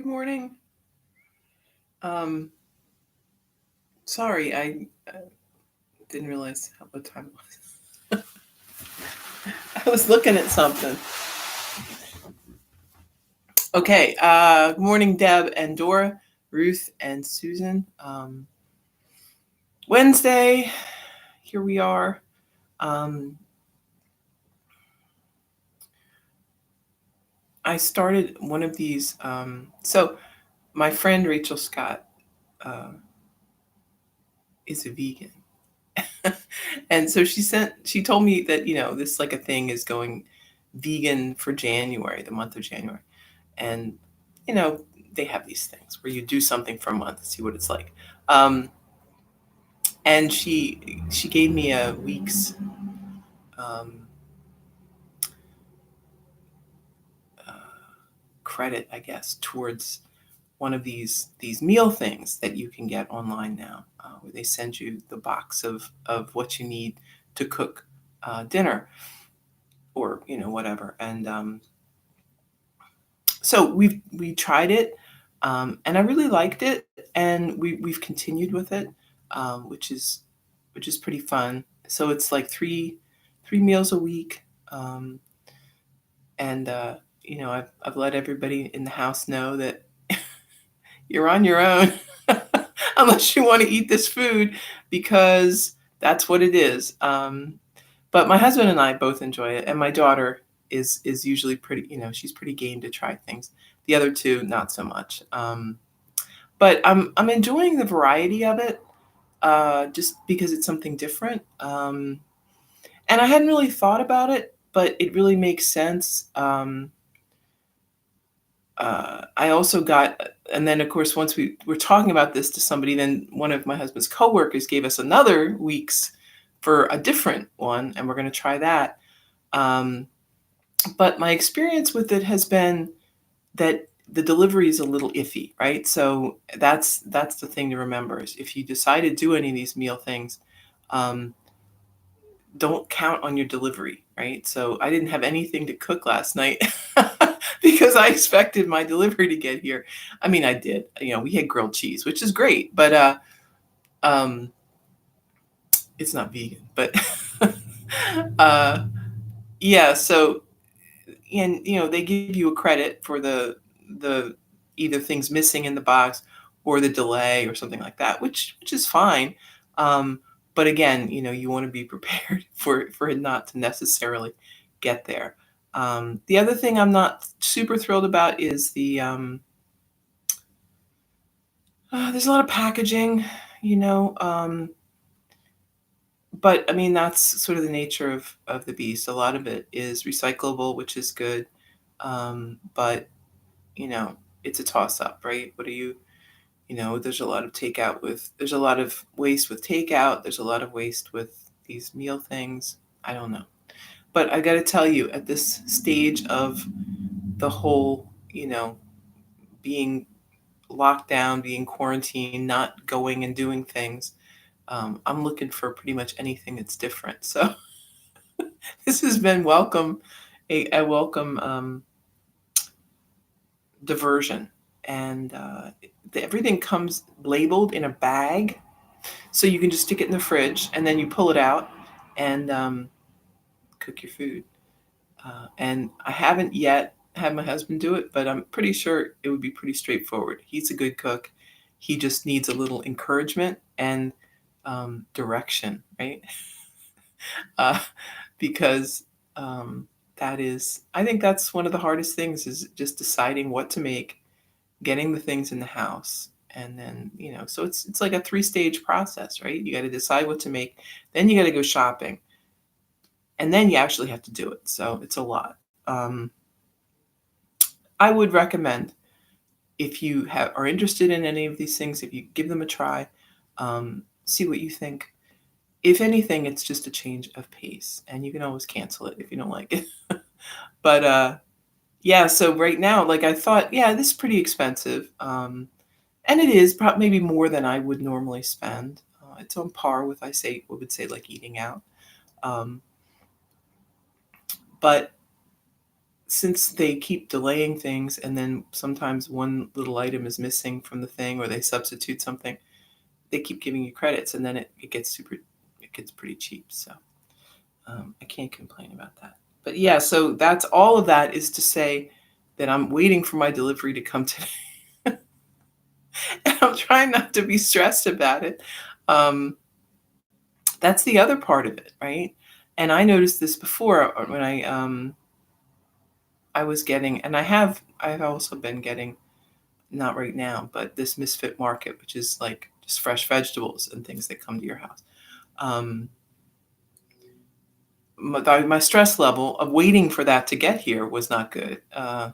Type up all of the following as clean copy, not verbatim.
Good morning. Um, sorry, I didn't realize what time it was. I was looking at something. Okay. Good morning, Deb and Dora, Ruth and Susan. Wednesday, here we are. Um, I started one of these. So my friend Rachel Scott uh, is a vegan. And so she told me that, this like a thing is going vegan for January, the month of January. And, you know, they have these things where you do something for a month, see what it's like. And she gave me a week's um, uh, credit, I guess, towards one of these meal things that you can get online now, where they send you the box of what you need to cook dinner or whatever. And so we tried it, and I really liked it, and we've continued with it, which is pretty fun. So it's like three meals a week, and I've let everybody in the house know that you're on your own unless you want to eat this food because that's what it is. But my husband and I both enjoy it, and my daughter is usually pretty. She's pretty game to try things. The other two, not so much. But I'm enjoying the variety of it, just because it's something different. And I hadn't really thought about it, but it really makes sense. I also got, and then of course, once we were talking about this to somebody, then one of my husband's coworkers gave us another week's for a different one, and we're going to try that. Um, but my experience with it has been that the delivery is a little iffy, right? So that's the thing to remember is if you decide to do any of these meal things, um, don't count on your delivery, right? So I didn't have anything to cook last night because I expected my delivery to get here. I mean, I did. We had grilled cheese, which is great, but um, it's not vegan. But uh, yeah, so and they give you a credit for the either things missing in the box or the delay or something like that, which is fine. Um, but again, you want to be prepared for it not to necessarily get there. The other thing I'm not super thrilled about is there's a lot of packaging, you know. But I mean that's sort of the nature of the beast. A lot of it is recyclable, which is good. But you know, it's a toss up, right? What do there's a lot of there's a lot of waste with takeout. There's a lot of waste with these meal things. I don't know. But I got to tell you, at this stage of the whole, being locked down, being quarantined, not going and doing things, I'm looking for pretty much anything that's different. So this has been a welcome diversion. And everything comes labeled in a bag, so you can just stick it in the fridge and then you pull it out and cook your food. And I haven't yet had my husband do it, but I'm pretty sure it would be pretty straightforward. He's a good cook. He just needs a little encouragement and direction, right? uh, because I think that's one of the hardest things is just deciding what to make, getting the things in the house, and then so it's like a three-stage process, right? You got to decide what to make, then you got to go shopping, and then you actually have to do it. So it's a lot. um, I would recommend, if you are interested in any of these things, if you give them a try, see what you think. If anything, it's just a change of pace, and you can always cancel it if you don't like it. But yeah, so right now, like I thought, yeah, this is pretty expensive. And it is probably maybe more than I would normally spend. It's on par with, I would say, like eating out. Um, but since they keep delaying things and then sometimes one little item is missing from the thing or they substitute something, they keep giving you credits and then it gets it gets pretty cheap. So I can't complain about that. But yeah, so that's all of that is to say that I'm waiting for my delivery to come today. And I'm trying not to be stressed about it. Um, that's the other part of it, right? And I noticed this before when I was getting, and I've also been getting, not right now, but this Misfit Market, which is like just fresh vegetables and things that come to your house. Um, my stress level of waiting for that to get here was not good.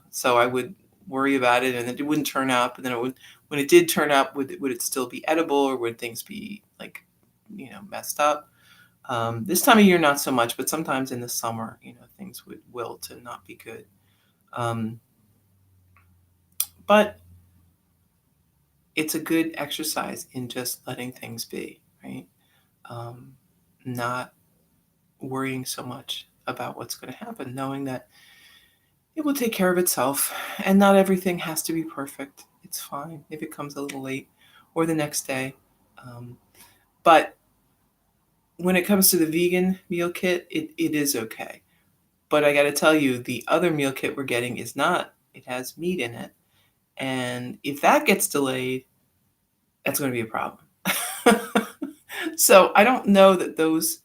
So I would worry about it, and it wouldn't turn up. And then it would, when it did turn up, would it still be edible, or would things be like, messed up? This time of year, not so much, but sometimes in the summer, things would wilt and not be good. Um, but it's a good exercise in just letting things be, right? Um, Not worrying so much about what's going to happen, knowing that it will take care of itself and not everything has to be perfect. It's fine if it comes a little late or the next day. Um, but when it comes to the vegan meal kit, it is okay. But I got to tell you, the other meal kit we're getting is not, it has meat in it. And if that gets delayed, that's going to be a problem. So I don't know that the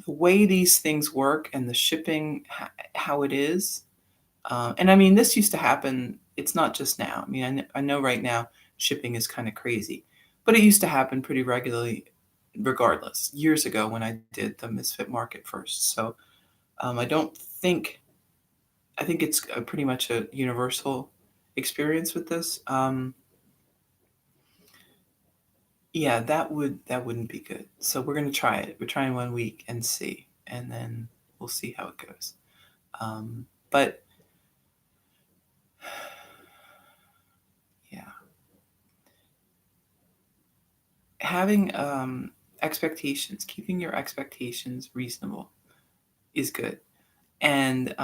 way these things work and the shipping, how it is. And I mean, this used to happen. It's not just now. I mean, I know right now shipping is kind of crazy, but it used to happen pretty regularly, regardless. Years ago when I did the Misfit Market first. So I don't think, I think it's pretty much a universal experience with this. Yeah, that wouldn't be good. So we're gonna try it. We're trying 1 week and see, and then we'll see how it goes. But yeah, having expectations, keeping your expectations reasonable is good, and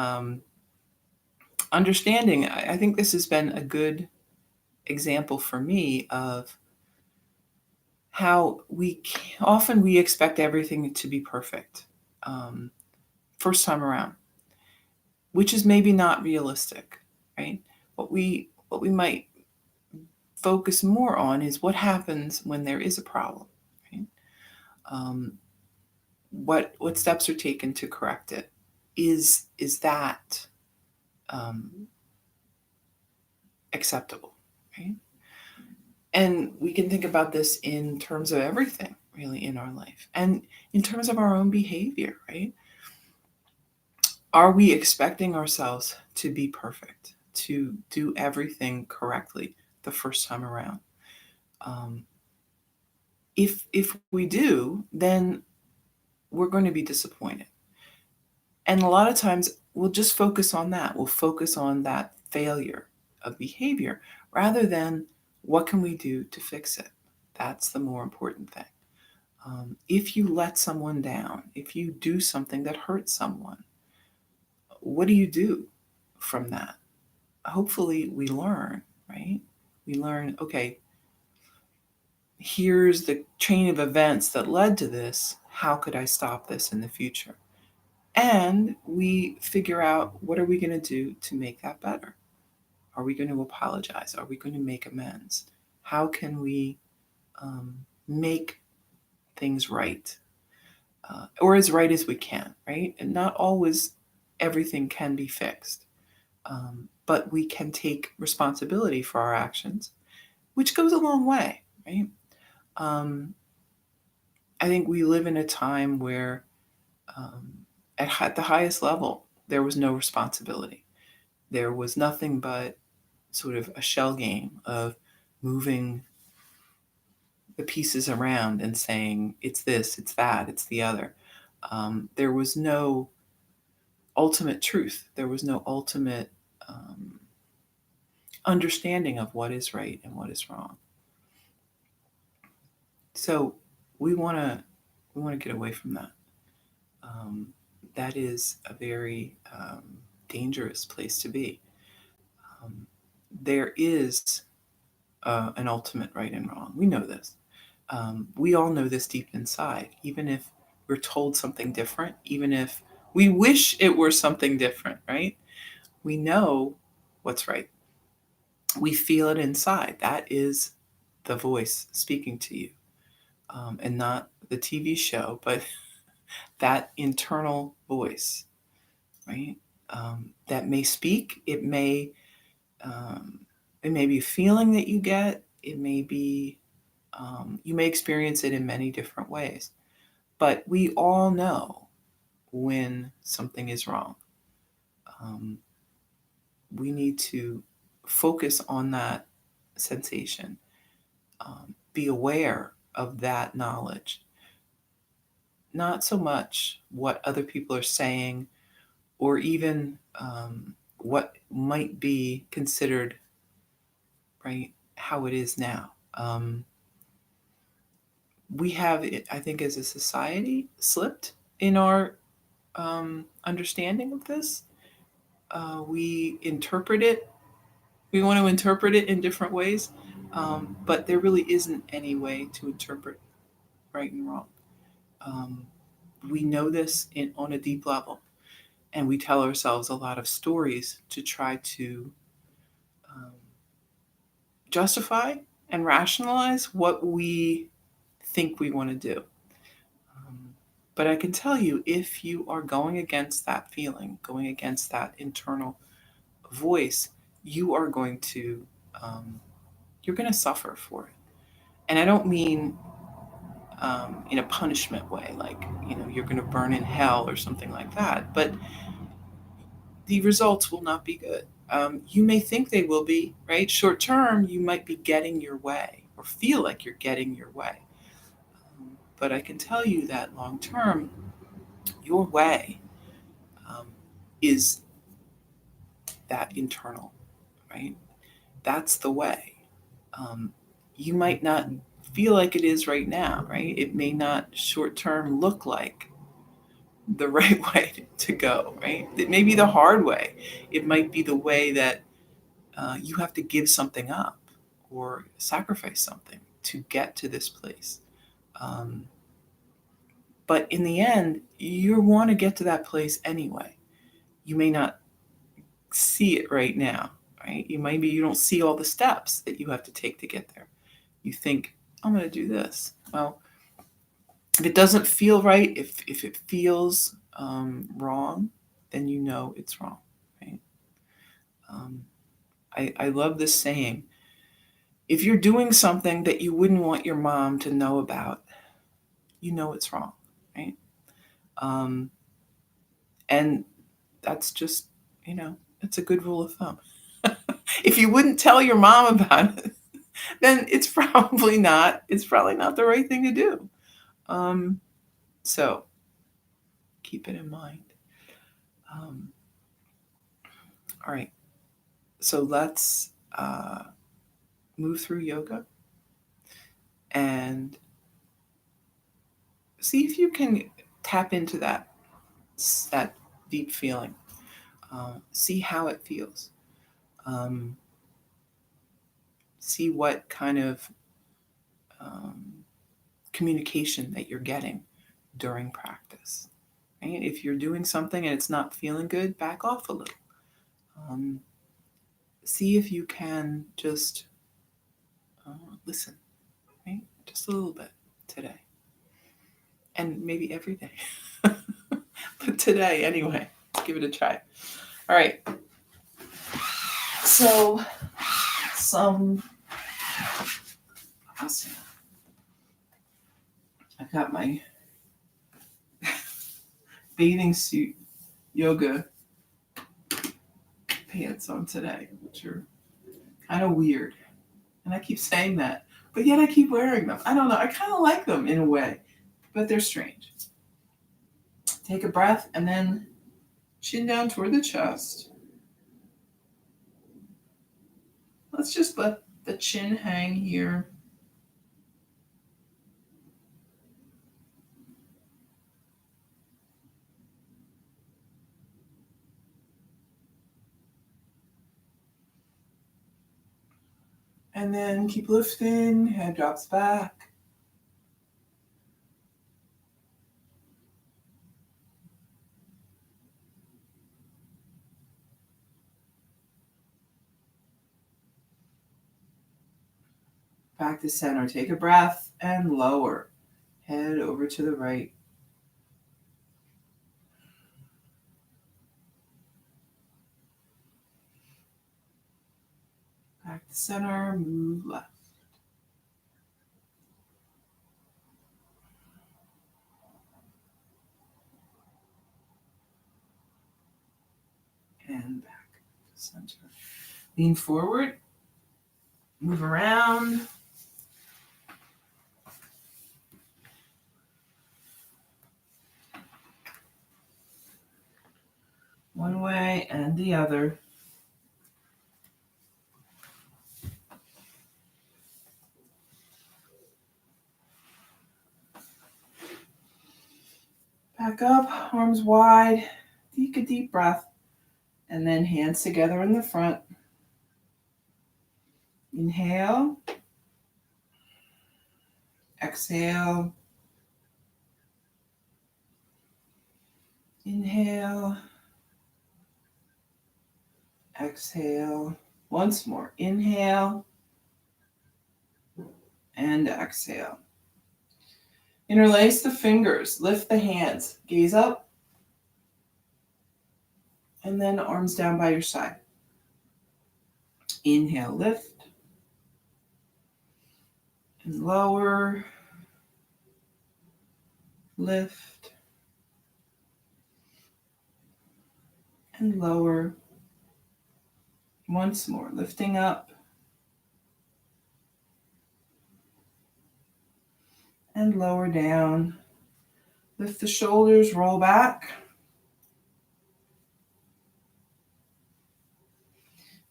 understanding. I think this has been a good example for me of how often we expect everything to be perfect first time around, which is maybe not realistic, right? What we might focus more on is what happens when there is a problem, right? Um, what steps are taken to correct it? Is that um, acceptable, right? And we can think about this in terms of everything, really, in our life, and in terms of our own behavior, right? Are we expecting ourselves to be perfect, to do everything correctly the first time around? Um, if we do, then we're going to be disappointed. And a lot of times we'll just focus on that. We'll focus on that failure of behavior rather than what can we do to fix it. That's the more important thing. If you let someone down, if you do something that hurts someone, what do you do from that? Hopefully, we learn, right? We learn, okay, here's the chain of events that led to this. How could I stop this in the future? And we figure out, what are we going to do to make that better? Are we going to apologize? Are we going to make amends? How can we make things right? Or as right as we can, right? And not always everything can be fixed. But we can take responsibility for our actions, which goes a long way, right? Um, I think we live in a time where, um, at the highest level, there was no responsibility. There was nothing but sort of a shell game of moving the pieces around and saying, it's this, it's that, it's the other. There was no ultimate truth. There was no ultimate um, understanding of what is right and what is wrong. So we want to get away from that. Um, that is a very dangerous place to be. There is an ultimate right and wrong. We know this. We all know this deep inside, even if we're told something different, even if we wish it were something different, right? We know what's right. We feel it inside. That is the voice speaking to you, and not the TV show, but that internal voice, right? That may speak. Um, it may be a feeling that you get. It may be you may experience it in many different ways, but we all know when something is wrong. Um, we need to focus on that sensation, be aware of that knowledge, not so much what other people are saying or even what might be considered right how it is now. We have, I think, as a society, slipped in our understanding of this. We interpret it. We want to interpret it in different ways, but there really isn't any way to interpret right and wrong. Um, we know this on a deep level, and we tell ourselves a lot of stories to try to um, justify and rationalize what we think we want to do. Um, but I can tell you, if you are going against that feeling, going against that internal voice, you are going to you're going to suffer for it. And I don't mean in a punishment way, like you're going to burn in hell or something like that. But the results will not be good. You may think they will be, right? Short term, you might be getting your way or feel like you're getting your way. But I can tell you that long term, your way um, is that internal, right? That's the way. Um, you might not feel like it is right now, right? It may not short term look like the right way to go, right? It may be the hard way. It might be the way that you have to give something up or sacrifice something to get to this place. Um, but in the end, you want to get to that place anyway. You may not see it right now, right? You don't see all the steps that you have to take to get there. You think, I'm going to do this. Well, if it doesn't feel right, if it feels wrong, then you know it's wrong, right? Um, I love this saying. If you're doing something that you wouldn't want your mom to know about, you know it's wrong, right? Um, and that's just, it's a good rule of thumb. If you wouldn't tell your mom about it, then it's probably not the right thing to do. So keep it in mind. Um, all right. So let's move through yoga and see if you can tap into that deep feeling. See how it feels. Um, see what kind of um, communication that you're getting during practice. Right? If you're doing something and it's not feeling good, back off a little. Um, see if you can just listen, right? Just a little bit today. And maybe every day. But today, anyway, give it a try. All right. So, I've got my bathing suit yoga pants on today, which are kind of weird. And I keep saying that, but yet I keep wearing them. I don't know. I kind of like them in a way, but they're strange. Take a breath and then chin down toward the chest. Let's just let the chin hang here. And then keep lifting, head drops back. Back to center. Take a breath and lower. Head over to the right. Back to center, move left. And back to center. Lean forward, move around. One way and the other. Back up, arms wide. Take a deep breath. And then hands together in the front. Inhale. Exhale. Inhale. Exhale. Once more. Inhale. And exhale. Interlace the fingers. Lift the hands. Gaze up. And then arms down by your side. Inhale, lift. And lower. Lift. And lower. Once more. Lifting up. And lower down. Lift the shoulders, roll back.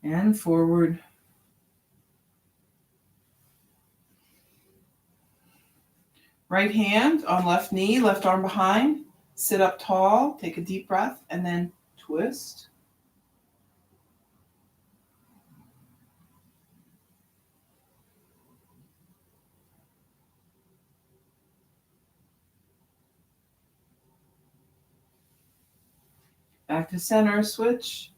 And forward. Right hand on left knee, left arm behind. Sit up tall, take a deep breath, and then twist. Back to center, switch.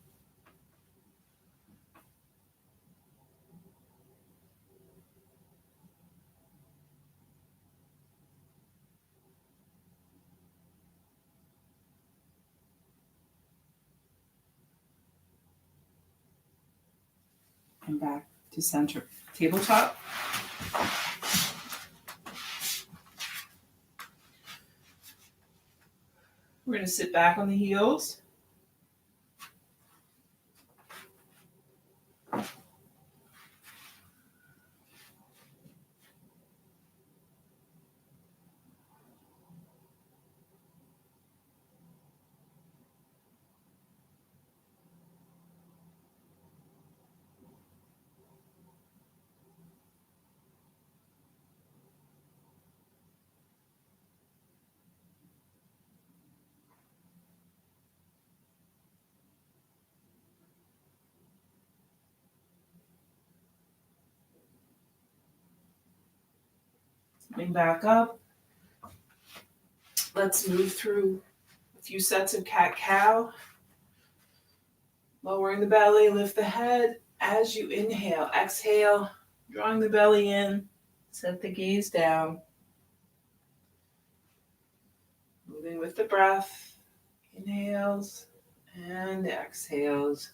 And back to center. Tabletop. We're going to sit back on the heels. Coming back up. Let's move through a few sets of cat-cow. Lowering the belly, lift the head. As you inhale, exhale, drawing the belly in. Set the gaze down. Moving with the breath. Inhales and exhales.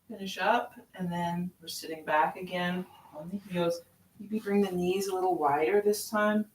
Finish up, and then we're sitting back again on the heels. Maybe bring the knees a little wider this time.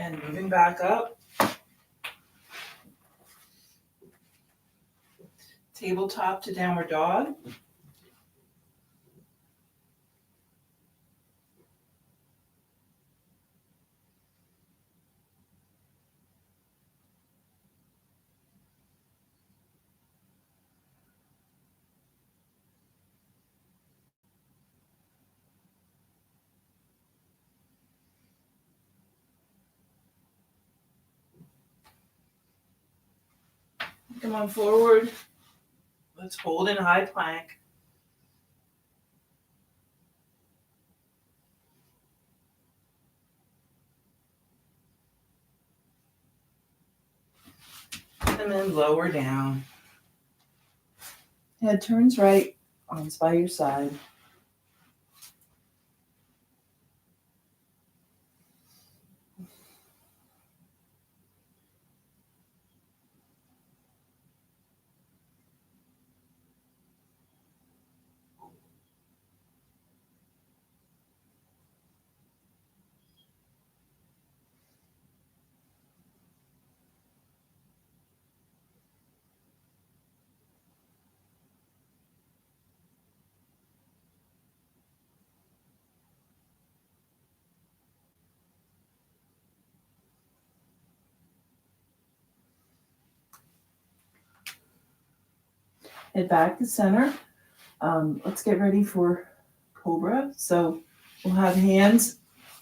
And moving back up. Tabletop to downward dog. Come on forward. Let's hold in high plank. And then lower down. Head turns right, arms by your side. Head back to center. Let's get ready for Cobra. So we'll have hands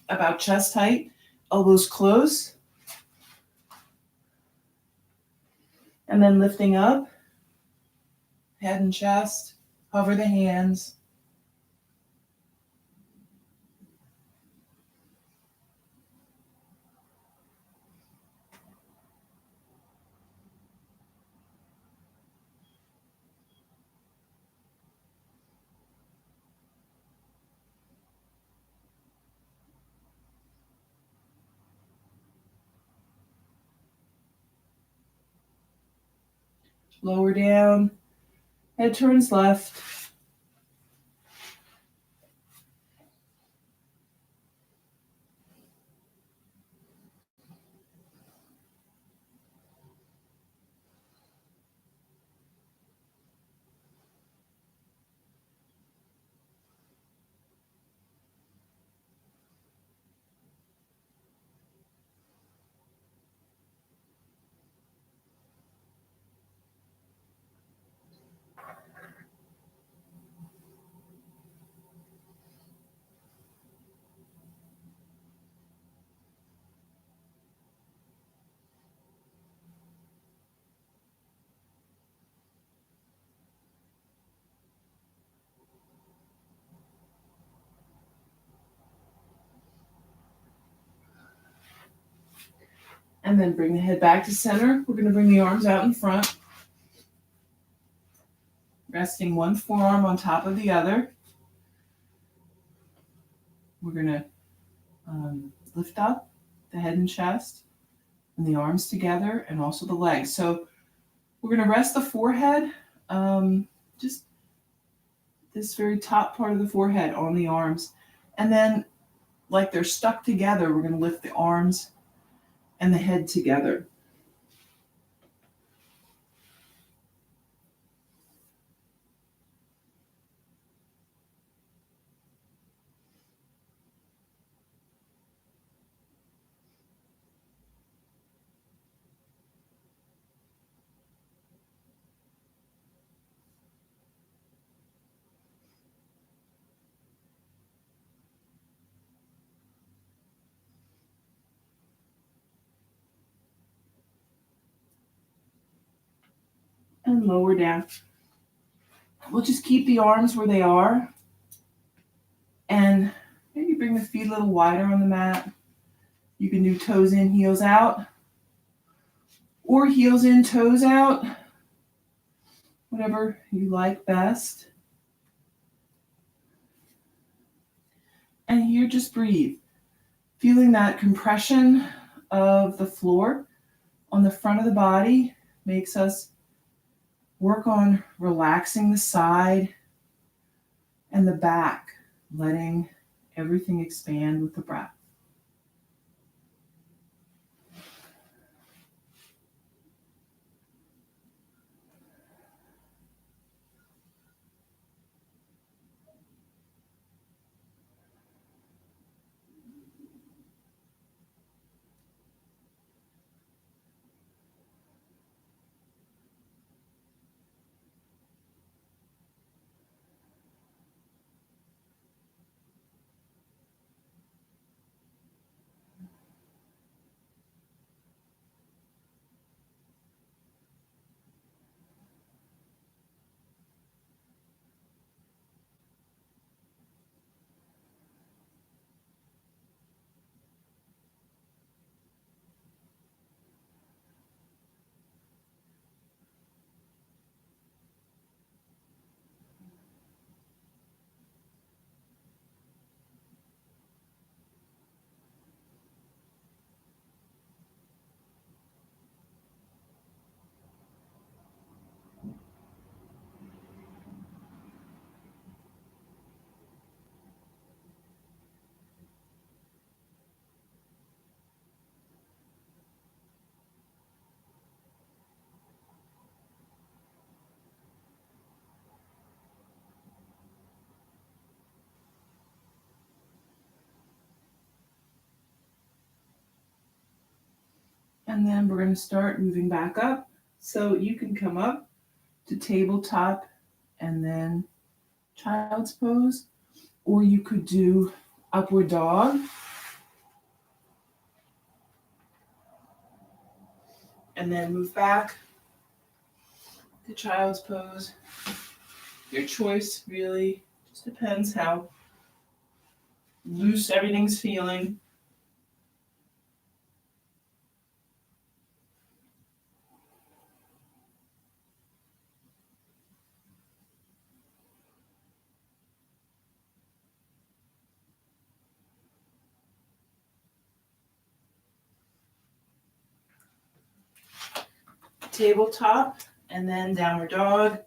about chest height, elbows close. And then lifting up, head and chest, hover the hands. Lower down, head turns left. And then bring the head back to center. We're going to bring the arms out in front. Resting one forearm on top of the other. We're going to lift up the head and chest and the arms together and also the legs. So we're going to rest the forehead, just this very top part of the forehead on the arms. And then like they're stuck together, we're going to lift the arms and the head together. And lower down. We'll just keep the arms where they are. And maybe bring the feet a little wider on the mat. You can do toes in, heels out. Or heels in, toes out. Whatever you like best. And here, just breathe. Feeling that compression of the floor on the front of the body makes us work on relaxing the side and the back, letting everything expand with the breath. And then we're going to start moving back up. So you can come up to tabletop and then child's pose, or you could do upward dog. And then move back to child's pose. Your choice really just depends how loose everything's feeling. Tabletop and then downward dog.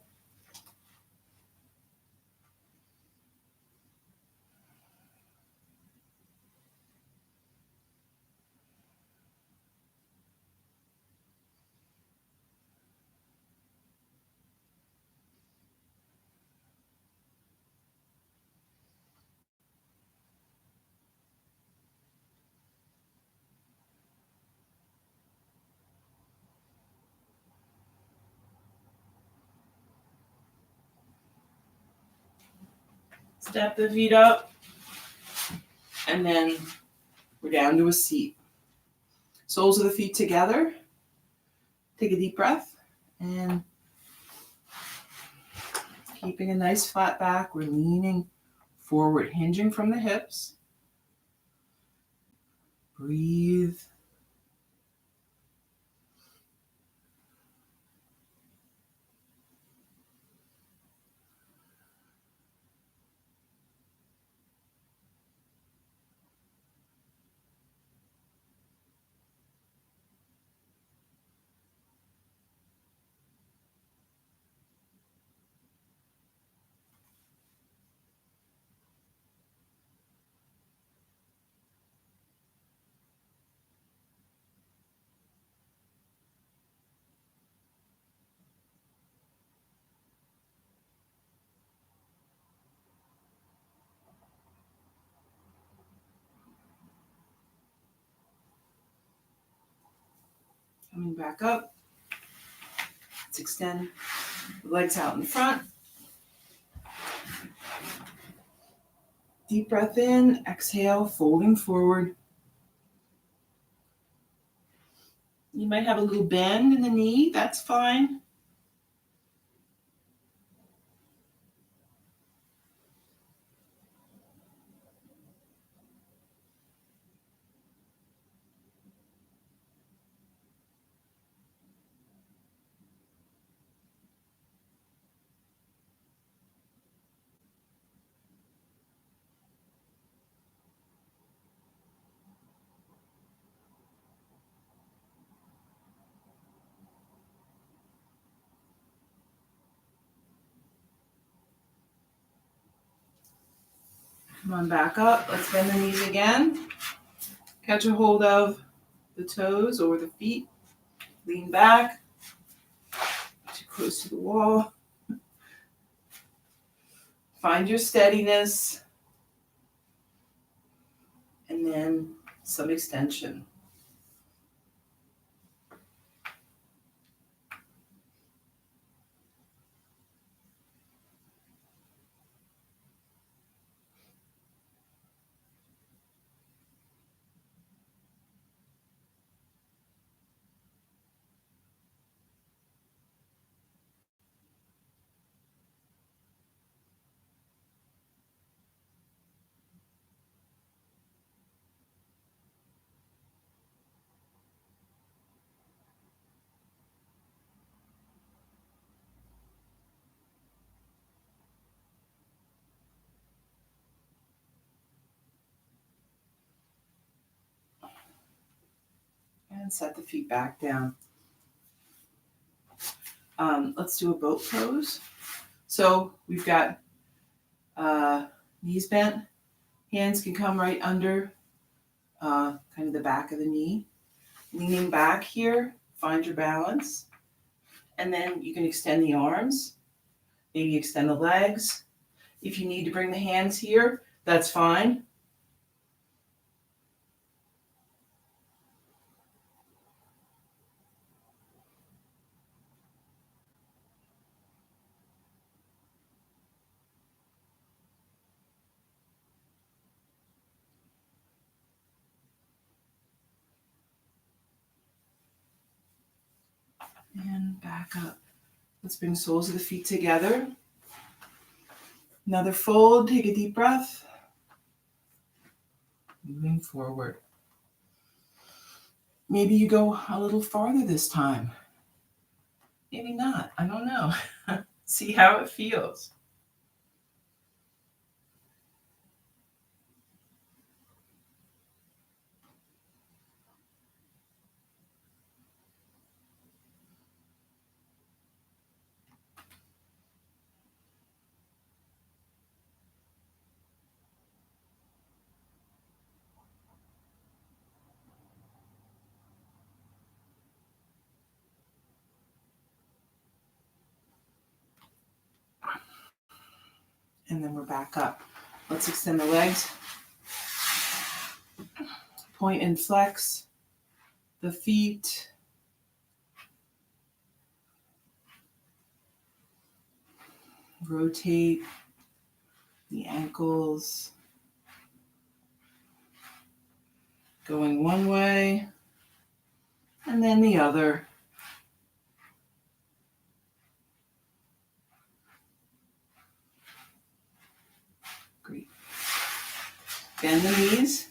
Step the feet up, and then we're down to a seat. Soles of the feet together. Take a deep breath, and keeping a nice flat back, we're leaning forward, hinging from the hips. Breathe. Coming back up. Let's extend the legs out in front. Deep breath in, exhale, folding forward. You might have a little bend in the knee, that's fine. Come on back up. Let's bend the knees again. Catch a hold of the toes or the feet. Lean back. Too close to the wall. Find your steadiness. And then some extension. And set the feet back down. Let's do a boat pose. So we've got knees bent. Hands can come right under kind of the back of the knee. Leaning back here, find your balance. And then you can extend the arms. Maybe extend the legs. If you need to bring the hands here, that's fine. And back up. Let's bring soles of the feet together. Another fold, take a deep breath. Moving forward. Maybe you go a little farther this time. Maybe not, I don't know. See how it feels. And then we're back up. Let's extend the legs. Point and flex the feet. Rotate the ankles. Going one way and then the other. Great. Bend the knees.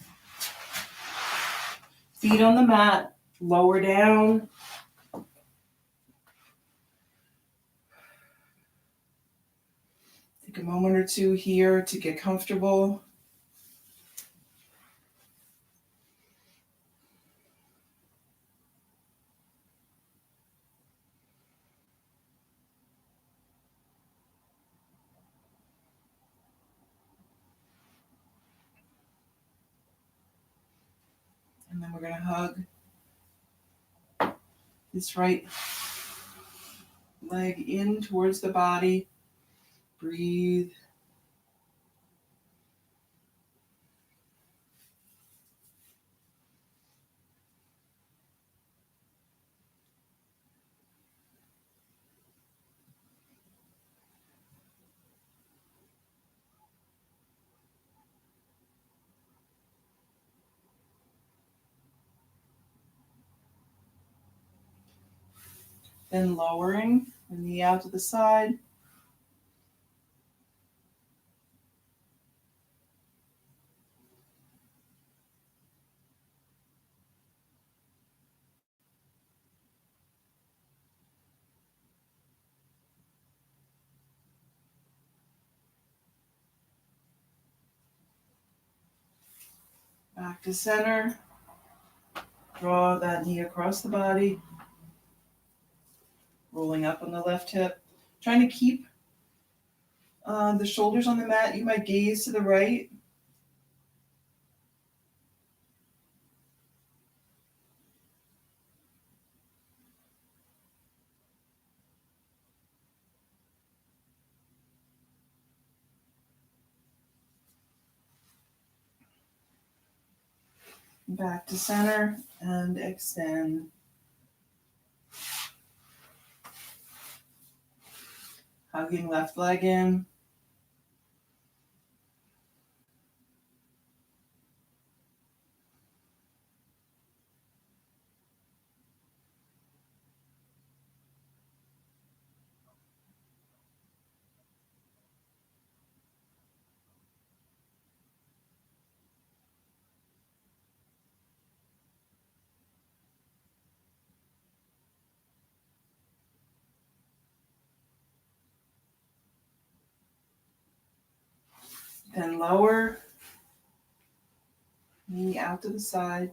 Feet on the mat, lower down. Take a moment or two here to get comfortable. And then we're going to hug this right leg in towards the body. Breathe. Then lowering the knee out to the side. Back to center. Draw that knee across the body. Rolling up on the left hip. Trying to keep the shoulders on the mat. You might gaze to the right. Back to center and extend. Hugging left leg in. Then lower. Knee out to the side.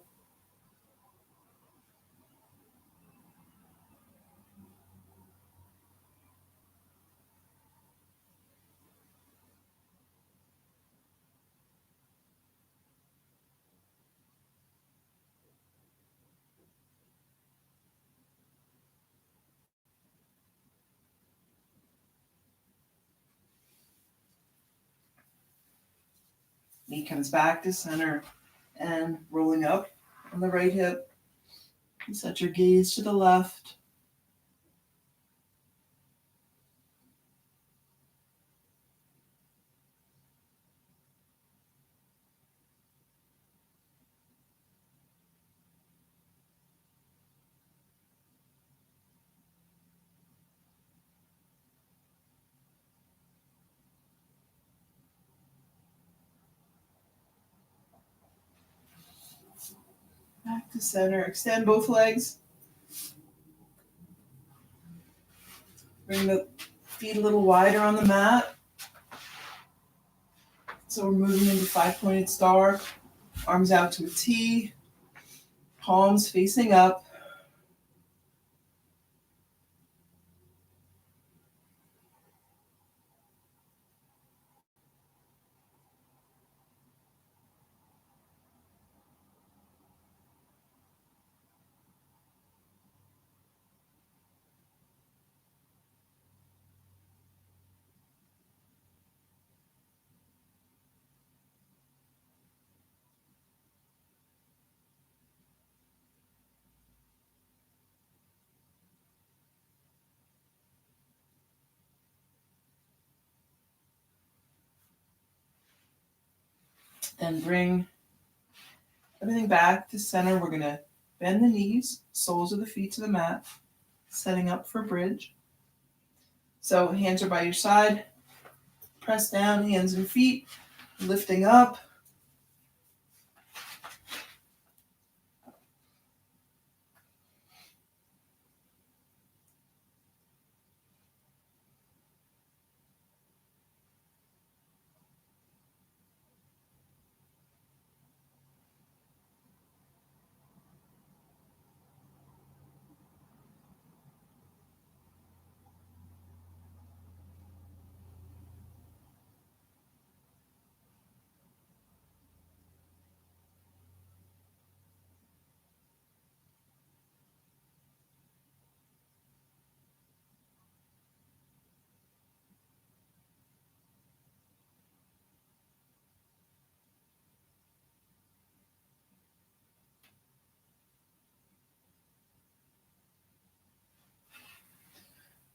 Knee comes back to center and rolling up on the right hip. Set your gaze to the left. to center. Extend both legs. Bring the feet a little wider on the mat. So we're moving into five-pointed star. Arms out to a T. Palms facing up. And bring everything back to center. We're going to bend the knees, soles of the feet to the mat, setting up for bridge. So hands are by your side. Press down, hands and feet, lifting up.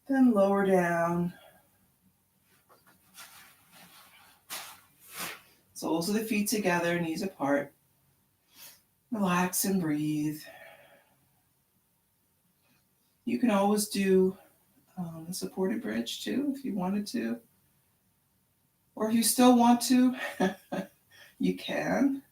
Then lower down. Soles of the feet together, knees apart. Relax and breathe. You can always do a supported bridge too if you wanted to. Or if you still want to, you can.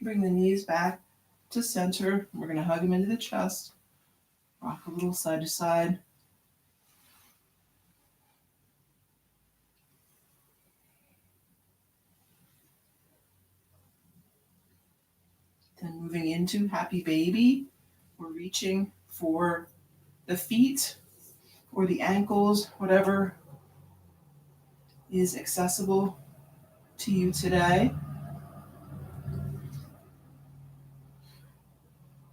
Bring the knees back to center. We're going to hug them into the chest. Rock a little side to side. Then moving into happy baby. We're reaching for the feet or the ankles, whatever is accessible to you today.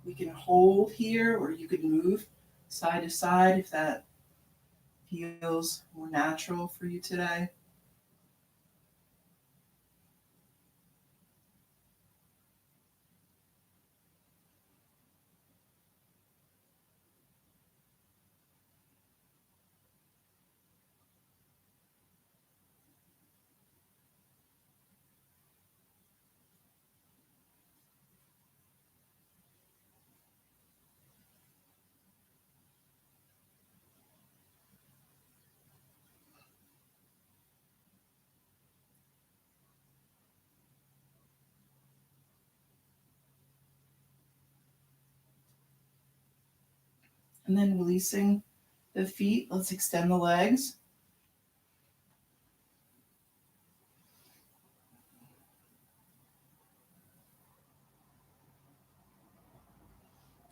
We can hold here, or you could move side to side if that feels more natural for you today. And then releasing the feet, let's extend the legs.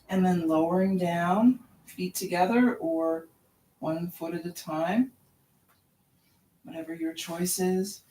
And then lowering down, feet together or one foot at a time, whatever your choice is.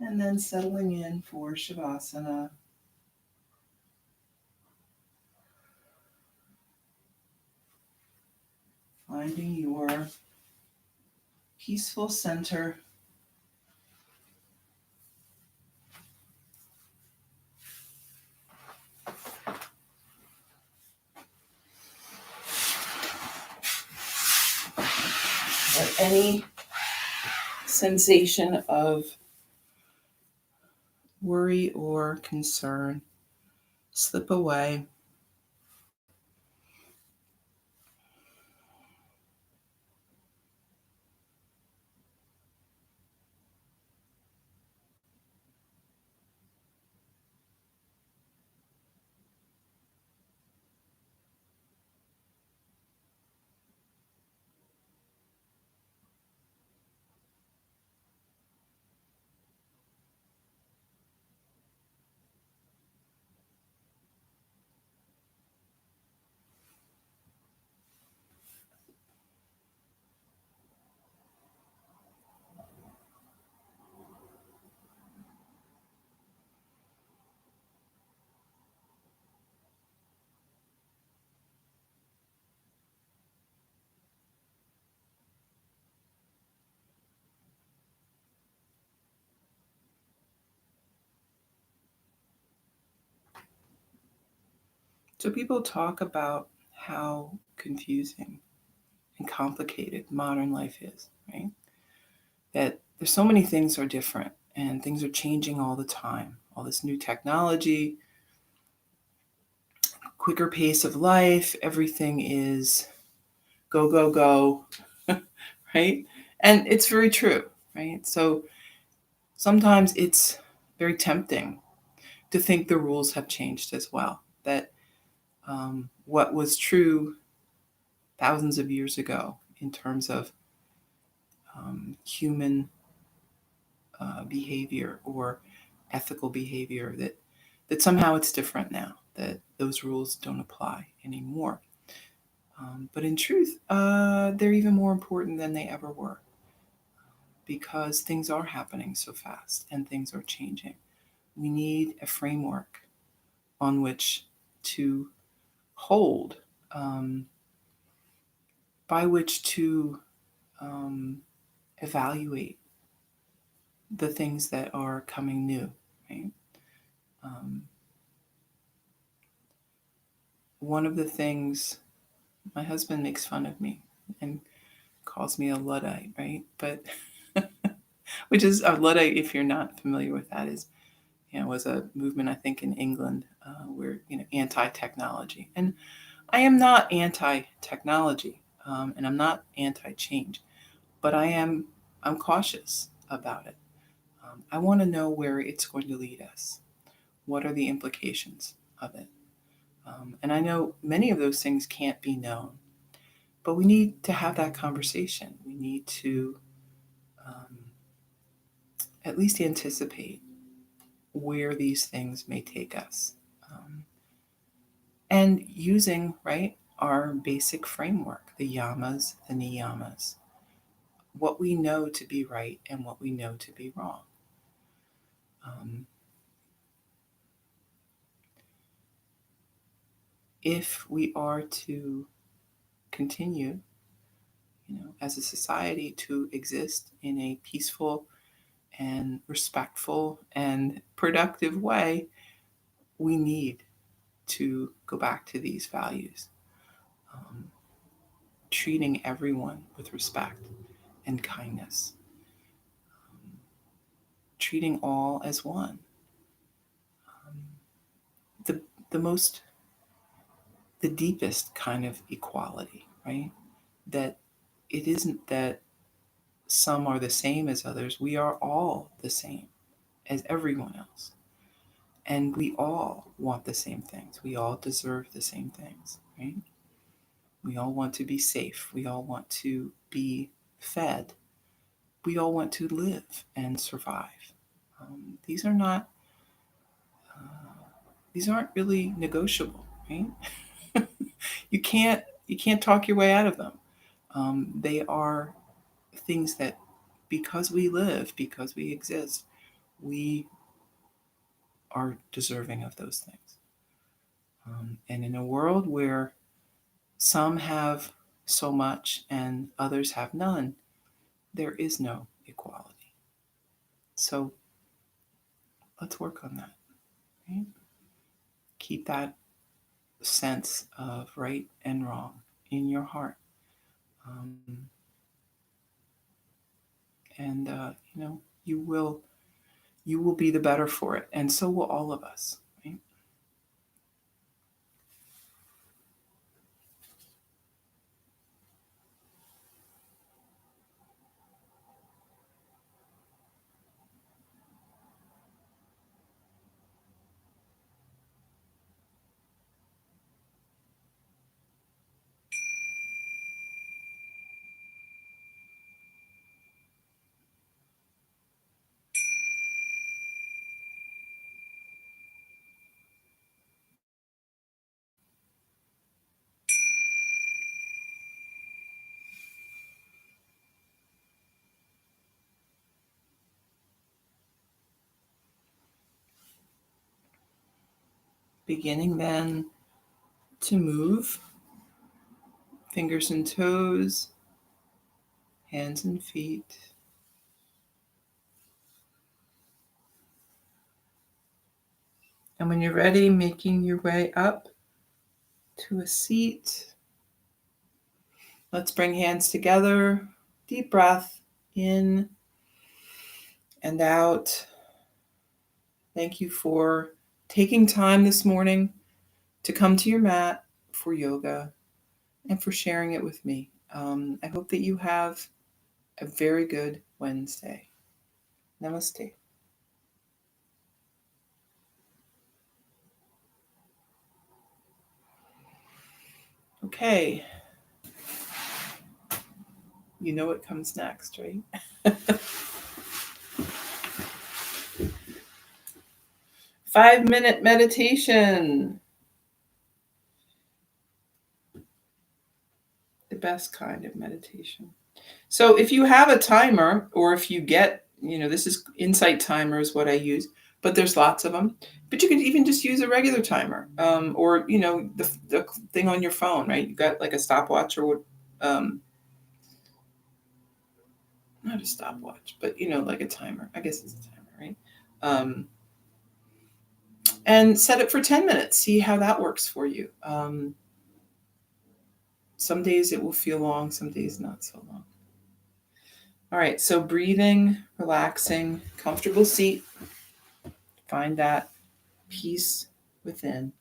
And then settling in for Shavasana. Finding your peaceful center. Let any sensation of worry or concern slip away. So people talk about how confusing and complicated modern life is, right? That there's so many things are different and things are changing all the time. All this new technology, quicker pace of life, everything is go, go, go, right? And it's very true, right? So sometimes it's very tempting to think the rules have changed as well. That what was true thousands of years ago in terms of human behavior or ethical behavior, that somehow it's different now, that those rules don't apply anymore. But in truth, they're even more important than they ever were because things are happening so fast and things are changing. We need a framework on which to hold, um, by which to evaluate the things that are coming new, right? Um, one of the things, my husband makes fun of me and calls me a Luddite, right? But which is a Luddite, if you're not familiar with that, is was a movement I think in England where anti-technology, and I am not anti-technology, and I'm not anti-change, but I'm cautious about it. I want to know where it's going to lead us. What are the implications of it? And I know many of those things can't be known, but we need to have that conversation. We need to um, at least anticipate where these things may take us. And using, right, our basic framework, the yamas, the niyamas, what we know to be right and what we know to be wrong. If we are to continue, as a society to exist in a peaceful and respectful and productive way, we need to go back to these values, treating everyone with respect and kindness, treating all as one. The, the most, the deepest kind of equality, right? That it isn't that some are the same as others. We are all the same as everyone else. And we all want the same things. We all deserve the same things, right? We all want to be safe. We all want to be fed. We all want to live and survive. These are not. These aren't really negotiable, right? you can't. You can't talk your way out of them. They are things that, because we live, because we exist, we are deserving of those things. And in a world where some have so much and others have none, there is no equality. So let's work on that. Right? Keep that sense of right and wrong in your heart. Um, and you will be the better for it, and so will all of us. Right? Beginning then to move fingers and toes, hands and feet. And when you're ready, making your way up to a seat. Let's bring hands together. Deep breath in and out. Thank you for taking time this morning to come to your mat for yoga and for sharing it with me. I hope that you have a very good Wednesday. Namaste. Okay. You know what comes next, right? 5-minute meditation. The best kind of meditation. So if you have a timer, or if you get, this is Insight Timer is what I use, but there's lots of them. But you could even just use a regular timer, or the thing on your phone, right? You got like a stopwatch or not a stopwatch, but like a timer. I guess it's a timer, right? And set it for 10 minutes. See how that works for you. Some days it will feel long, some days not so long. All right, so breathing, relaxing, comfortable seat. Find that peace within.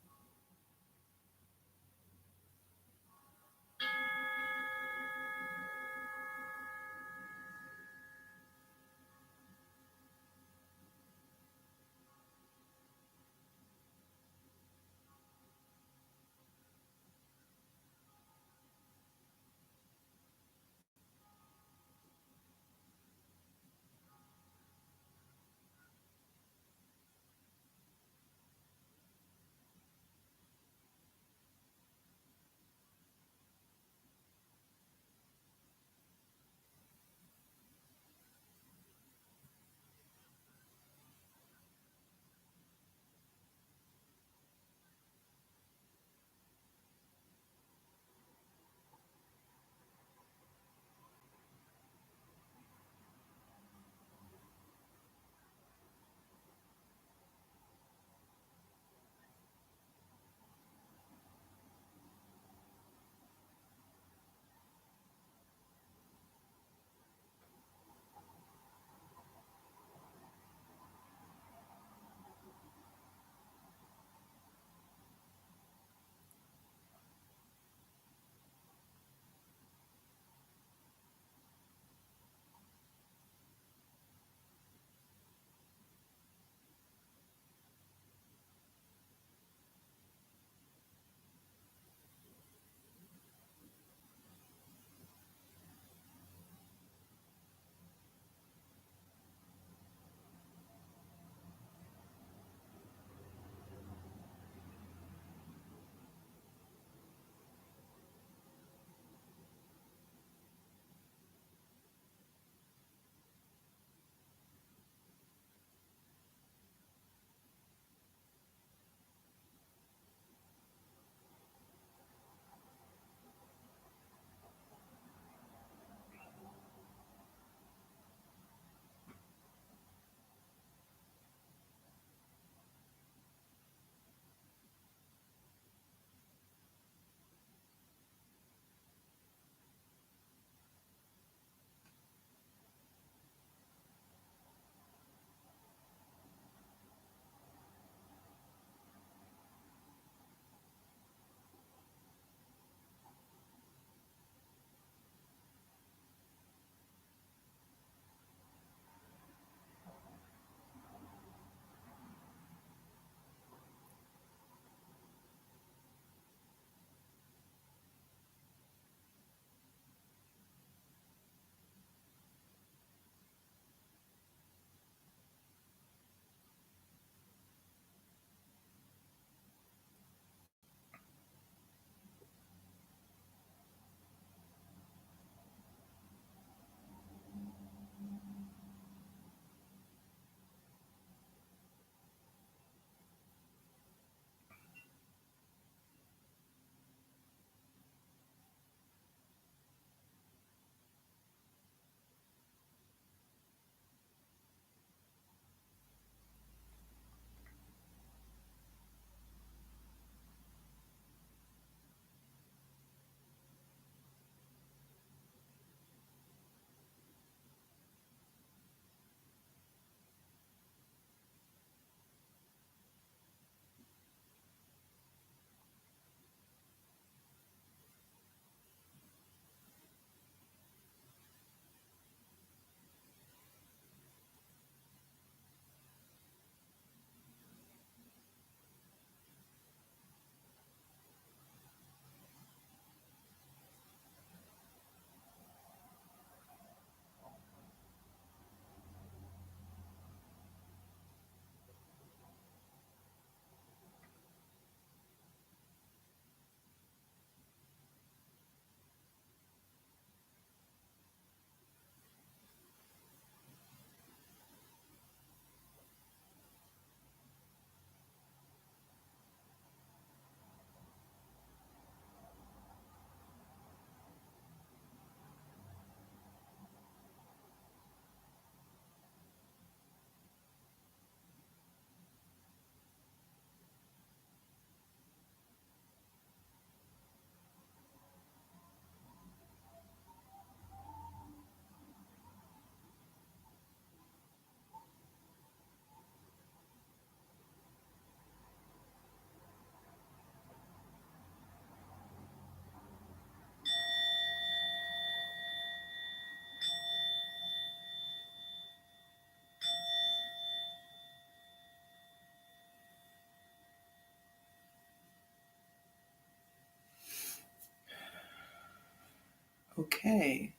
Okay,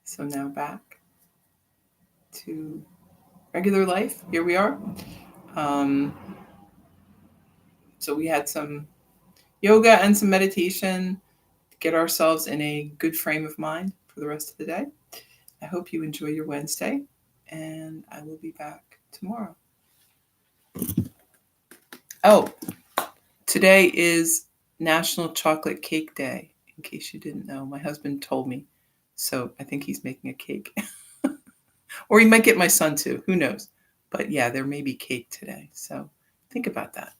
so now back to regular life. Here we are. Um, so we had some yoga and some meditation to get ourselves in a good frame of mind for the rest of the day. I hope you enjoy your Wednesday, and I will be back tomorrow. Oh, today is National Chocolate Cake Day, in case you didn't know. My husband told me, so I think he's making a cake. Or he might get my son too, who knows? But yeah, there may be cake today, so think about that.